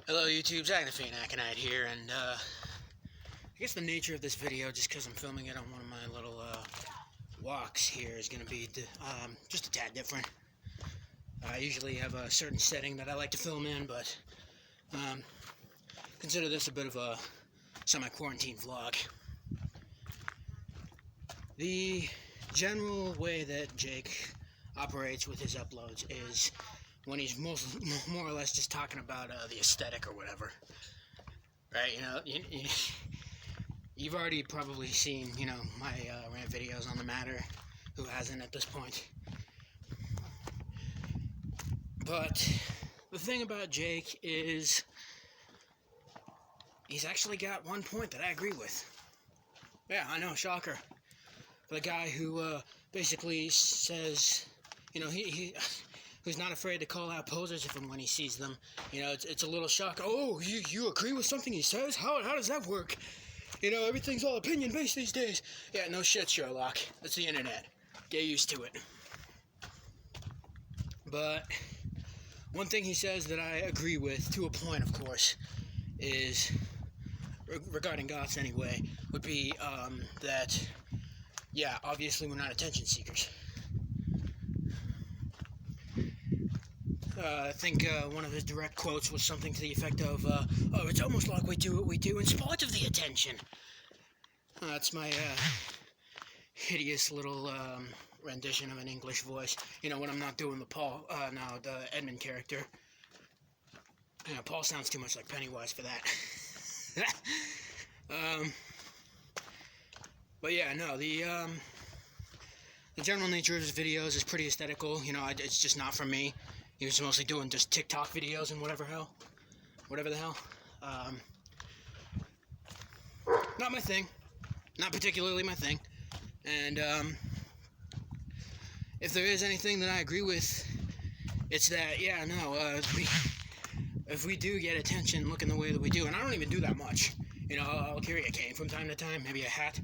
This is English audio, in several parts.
Hello YouTube, Zach the Aconite here, and I guess the nature of this video, just because I'm filming it on one of my little walks here, is going to be just a tad different. I usually have a certain setting that I like to film in, but consider this a bit of a semi-quarantine vlog. The general way that Jake operates with his uploads is when he's more or less just talking about the aesthetic or whatever, right? You've already probably seen, my rant videos on the matter. Who hasn't at this point? But the thing about Jake is he's actually got one point that I agree with. Yeah, I know, shocker. For the guy who basically says, who's not afraid to call out posers if and when he sees them. It's a little shock. Oh, you agree with something he says? How does that work? Everything's all opinion-based these days. Yeah, no shit, Sherlock. That's the internet. Get used to it. But one thing he says that I agree with, to a point, of course, is, regarding goths anyway, would be that, yeah, obviously we're not attention seekers. I think one of his direct quotes was something to the effect of, oh, it's almost like we do what we do in spite of the attention. That's my hideous little rendition of an English voice. When I'm not doing the Edmund character. Paul sounds too much like Pennywise for that. But yeah, no, the general nature of his videos is pretty aesthetical. It's just not for me. He was mostly doing just TikTok videos and whatever the hell. Not my thing. Not particularly my thing. And if there is anything that I agree with, it's that, yeah, no, if we do get attention looking the way that we do, and I don't even do that much. I'll carry a cane from time to time, maybe a hat,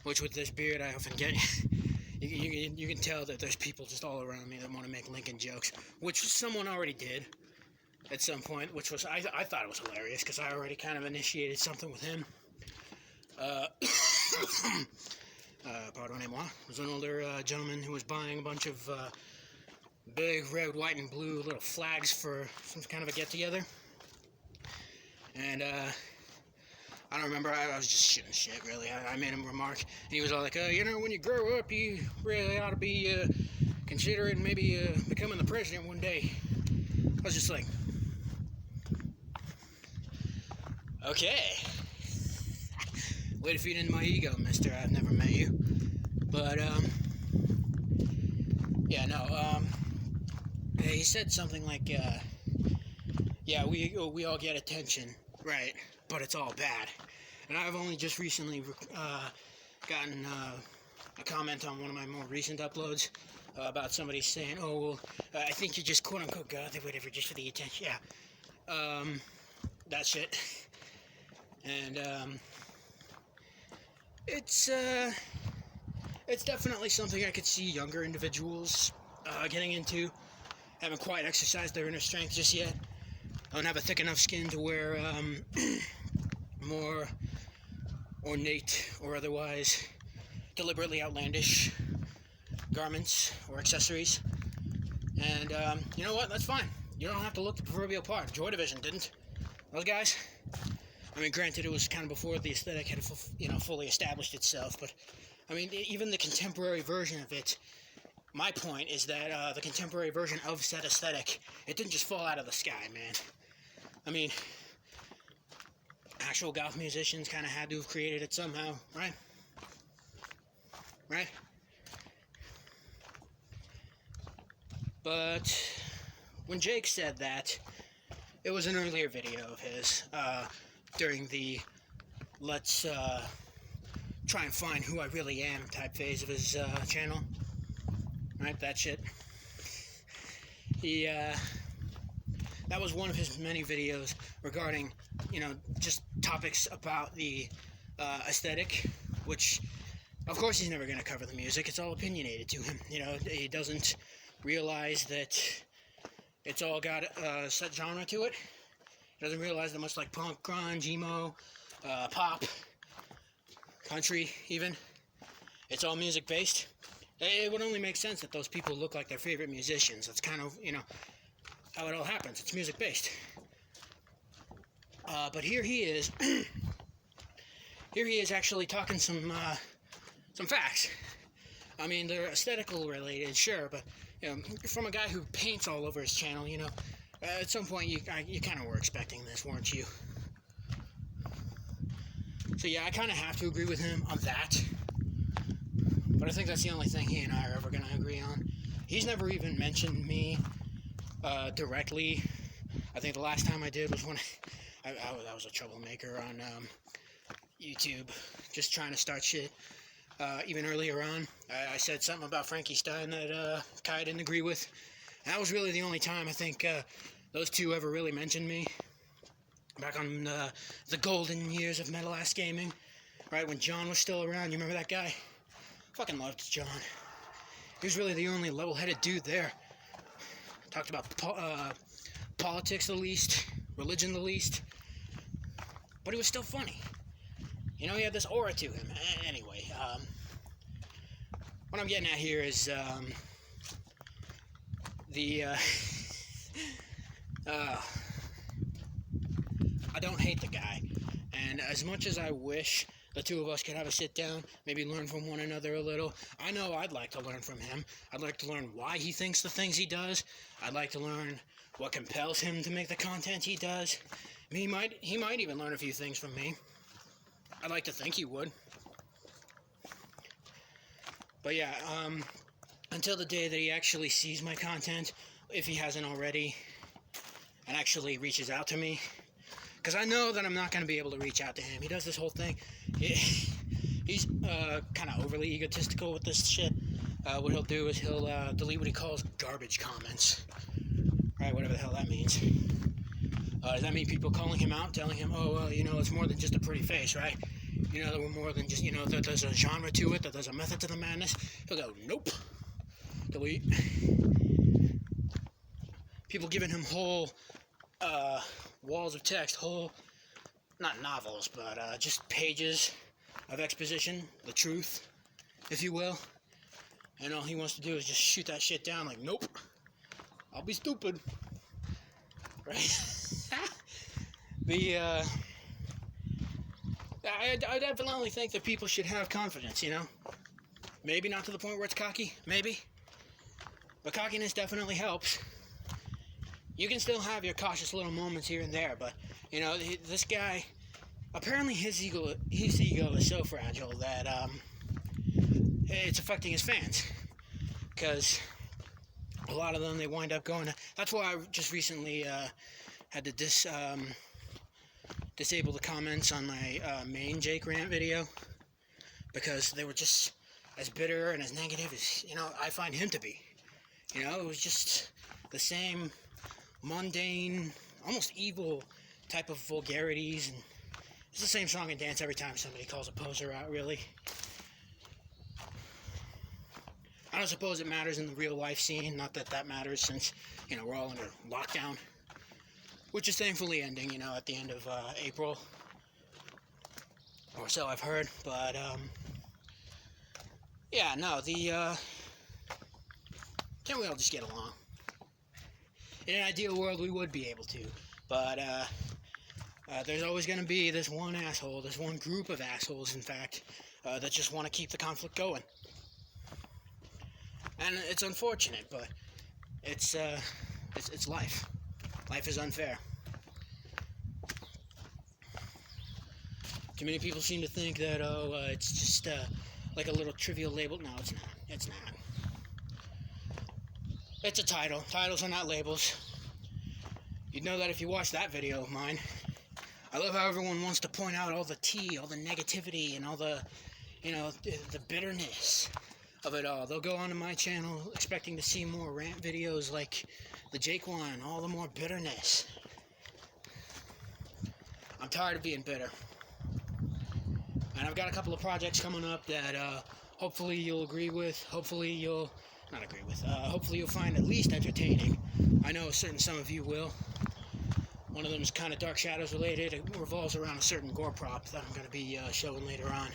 which with this beard I often get. You can tell that there's people just all around me that want to make Lincoln jokes, which someone already did at some point, which was, I thought it was hilarious, because I already kind of initiated something with him. Pardonnez-moi. It was an older gentleman who was buying a bunch of big red, white, and blue little flags for some kind of a get-together. And, I don't remember, I was just shooting shit, really. I made him remark, and he was all like, when you grow up, you really ought to be considering maybe becoming the president one day. I was just like, okay. Way to feed into my ego, mister. I've never met you. But, yeah, no, he said something like, yeah, we all get attention, right, but it's all bad. And I've only just recently gotten a comment on one of my more recent uploads about somebody saying, oh, well, I think you're just quote-unquote goth or whatever, just for the attention. Yeah, that shit. And it's definitely something I could see younger individuals getting into. Haven't quite exercised their inner strength just yet. Don't have a thick enough skin to wear more ornate or otherwise deliberately outlandish garments or accessories. And you know what? That's fine. You don't have to look the proverbial part. Joy Division didn't. Those guys. I mean, granted, it was kind of before the aesthetic had fully established itself, but I mean, even the contemporary version of it. My point is that the contemporary version of said aesthetic, it didn't just fall out of the sky, man. I mean, actual goth musicians kind of had to have created it somehow, right? Right? But when Jake said that, it was an earlier video of his, during the let's try and find who I really am type phase of his channel. Right, that shit. That was one of his many videos regarding, just topics about the aesthetic, which, of course, he's never going to cover the music. It's all opinionated to him. He doesn't realize that it's all got a set genre to it. He doesn't realize that much like punk, grunge, emo, pop, country even, it's all music based. It would only make sense that those people look like their favorite musicians. That's kind of, how it all happens. It's music based. But here he is. Here he is actually talking some facts. I mean, they're aesthetical related, sure, but from a guy who paints all over his channel, at some point you kind of were expecting this, weren't you? So yeah, I kind of have to agree with him on that. But I think that's the only thing he and I are ever going to agree on. He's never even mentioned me directly. I think the last time I did was when I was a troublemaker on YouTube, just trying to start shit. Even earlier on, I said something about Frankie Stein that Kai didn't agree with. And that was really the only time I think those two ever really mentioned me. Back on the golden years of Metal Ass Gaming, right when John was still around. You remember that guy? Fucking loved John. He was really the only level-headed dude there. Talked about politics the least, religion the least, but he was still funny. He had this aura to him. Anyway, what I'm getting at here is I don't hate the guy, and as much as I wish the two of us could have a sit down, maybe learn from one another a little. I know I'd like to learn from him. I'd like to learn why he thinks the things he does. I'd like to learn what compels him to make the content he does. He might even learn a few things from me. I'd like to think he would. But yeah, until the day that he actually sees my content, if he hasn't already, and actually reaches out to me, because I know that I'm not going to be able to reach out to him. He does this whole thing. He's kind of overly egotistical with this shit. What he'll do is he'll delete what he calls garbage comments. Right, whatever the hell that means. Does that mean people calling him out, telling him, oh, well, it's more than just a pretty face, right? That we're more than just, that there's a genre to it, that there's a method to the madness. He'll go, nope. Delete. People giving him whole walls of text, not novels, but just pages of exposition, the truth, if you will. And all he wants to do is just shoot that shit down like, nope, I'll be stupid. Right? I definitely think that people should have confidence, Maybe not to the point where it's cocky, maybe. But cockiness definitely helps. You can still have your cautious little moments here and there, but, this guy, apparently his ego is so fragile that it's affecting his fans. Because a lot of them, they wind up going... That's why I just recently had to disable the comments on my main Jake rant video, because they were just as bitter and as negative as, I find him to be. It was just the same mundane, almost evil type of vulgarities, and it's the same song and dance every time somebody calls a poser out, really. I don't suppose it matters in the real life scene, not that that matters since, we're all under lockdown, which is thankfully ending, at the end of April, or so I've heard, but, yeah, no, can't we all just get along? In an ideal world, we would be able to, but, there's always going to be this one asshole, this one group of assholes, in fact, that just want to keep the conflict going. And it's unfortunate, but it's life. Life is unfair. Too many people seem to think that, it's just, like a little trivial label. No, it's not. It's not. It's a title. Titles are not labels. You'd know that if you watched that video of mine. I love how everyone wants to point out all the tea, all the negativity, and all the, the bitterness of it all. They'll go onto my channel expecting to see more rant videos like the Jake one, all the more bitterness. I'm tired of being bitter. And I've got a couple of projects coming up that hopefully you'll agree with, hopefully you'll find at least entertaining. I know some of you will. One of them is kind of Dark Shadows related. It revolves around a certain gore prop that I'm going to be showing later on.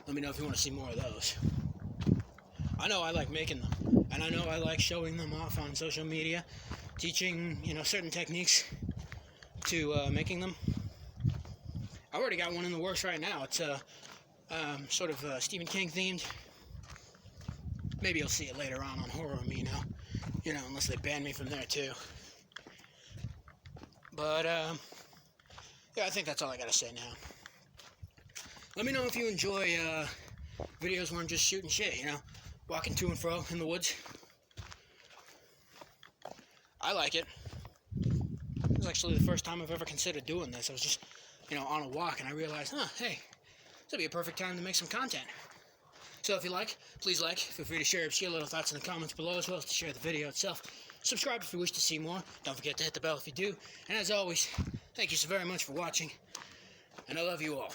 Let me know if you want to see more of those. I know I like making them, and I know I like showing them off on social media, teaching, certain techniques to making them. I already got one in the works right now. It's sort of Stephen King themed. Maybe you'll see it later on Horror Amino, unless they ban me from there too. But yeah, I think that's all I gotta say now. Let me know if you enjoy videos where I'm just shooting shit, walking to and fro in the woods. I like it. It was actually the first time I've ever considered doing this. I was just, on a walk, and I realized, hey, this would be a perfect time to make some content. So if you please feel free to share obscure little thoughts in the comments below, as well as to share the video itself. Subscribe if you wish to see more. Don't forget to hit the bell if you do. And as always, thank you so very much for watching, and I love you all.